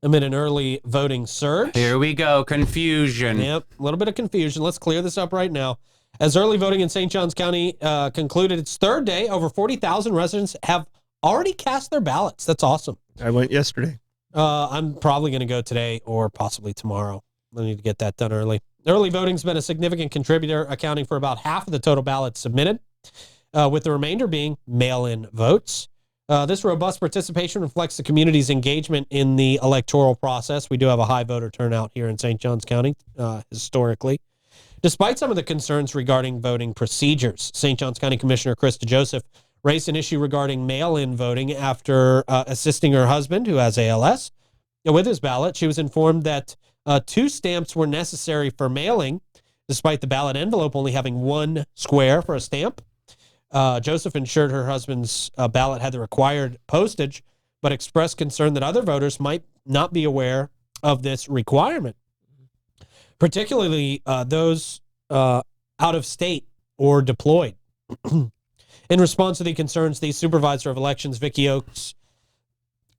amid an early voting surge. Here we go. Confusion. Yep, a little bit of confusion. Let's clear this up right now. As early voting in St. Johns County concluded its third day, over 40,000 residents have already cast their ballots. That's awesome. I went yesterday. I'm probably going to go today or possibly tomorrow. I need to get that done early. Early voting's been a significant contributor, accounting for about half of the total ballots submitted, with the remainder being mail-in votes. This robust participation reflects the community's engagement in the electoral process. We do have a high voter turnout here in St. Johns County, historically. Despite some of the concerns regarding voting procedures, St. Johns County Commissioner Krista Joseph raised an issue regarding mail-in voting after assisting her husband, who has ALS, with his ballot. She was informed that 2 stamps were necessary for mailing, despite the ballot envelope only having 1 square for a stamp. Joseph ensured her husband's ballot had the required postage, but expressed concern that other voters might not be aware of this requirement, particularly those out of state or deployed. In response to the concerns, the Supervisor of Elections, Vicki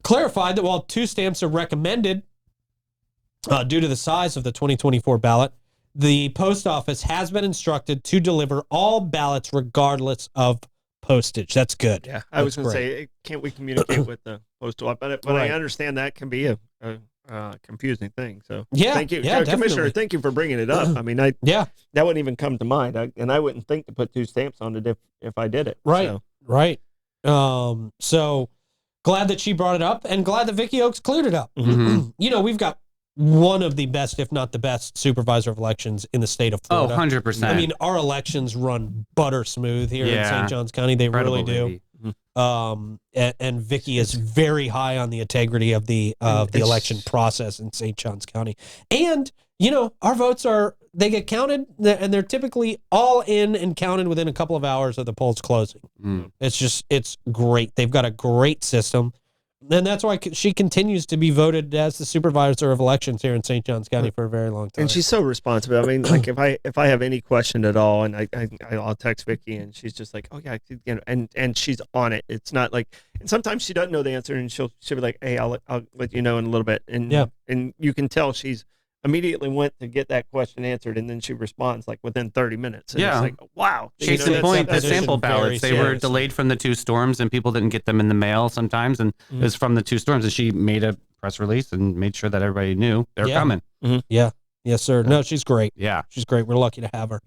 clarified that while 2 stamps are recommended due to the size of the 2024 ballot, the post office has been instructed to deliver all ballots regardless of postage. That's good. Yeah, I was going to say, can't we communicate with the postal office? But right. I understand that can be a confusing thing. So yeah, thank you, yeah, Commissioner. Thank you for bringing it up. I mean, that wouldn't even come to mind, and I wouldn't think to put 2 stamps on it if I did it. Right, so. right. So glad that she brought it up, and glad that Vicki Oaks cleared it up. Mm-hmm. You know, we've got one of the best, if not the best, supervisor of elections in the state of Florida. 100%. I mean, our elections run butter smooth here in St. Johns County. They Incredible, really do. And Vicki is very high on the integrity of the election process in St. Johns County. And, you know, our votes they get counted, and they're typically all in and counted within a couple of hours of the polls closing. It's great. They've got a great system. And that's why she continues to be voted as the supervisor of elections here in St. Johns County for a very long time. And she's so responsible. I mean, like if I have any question at all, and I'll text Vicki, and she's just like, oh yeah, you know, and she's on it. It's not like, and sometimes she doesn't know the answer, and she'll be like, hey, I'll let you know in a little bit. And and you can tell she's immediately went to get that question answered, and then she responds like within 30 minutes. And it's like, wow. Case in point, the sample ballots, they were delayed from the 2 storms, and people didn't get them in the mail sometimes, and it was from the 2 storms, and she made a press release and made sure that everybody knew they're coming. Yeah. Yes, sir. No, she's great. Yeah. She's great. We're lucky to have her.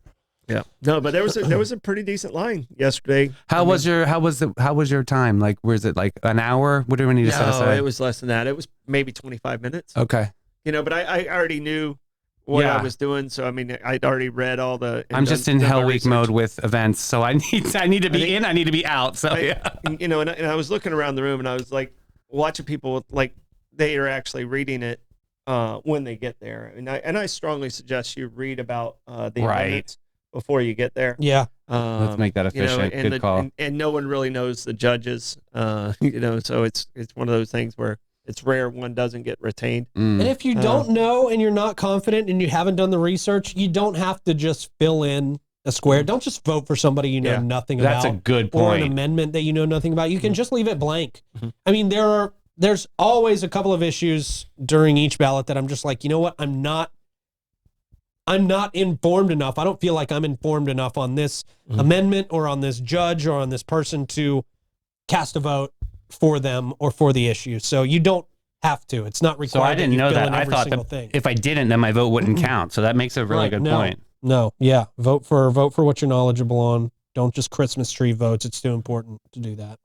Yeah. No, but there was a pretty decent line yesterday. How was your time? Like, was it like an hour? What do we need to set aside? No, it was less than that. It was maybe 25 minutes. Okay. You know, but I already knew what I was doing, so I mean, I'd already read all the. I'm just in Hell Week mode with events, so I need to be in, I need to be out. So you know, and I was looking around the room, and I was like watching people like they are actually reading it when they get there, and I strongly suggest you read about the amendments before you get there. Yeah, let's make that efficient. You know, Good call. And no one really knows the judges, you know, so it's one of those things where it's rare one doesn't get retained. And if you don't know and you're not confident and you haven't done the research, you don't have to just fill in a square. Don't just vote for somebody you know nothing about. That's a good point. Or an amendment that you know nothing about. You can just leave it blank. I mean, there's always a couple of issues during each ballot that I'm just like, you know what? I'm not informed enough. I don't feel like I'm informed enough on this amendment or on this judge or on this person to cast a vote for them or for the issue. So you don't have to. It's not required. So I didn't know that. I thought that if I didn't, then my vote wouldn't count. So that makes a really good point. No, yeah. Vote for what you're knowledgeable on. Don't just Christmas tree votes. It's too important to do that.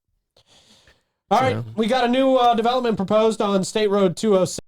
All right, we got a new development proposed on State Road 206.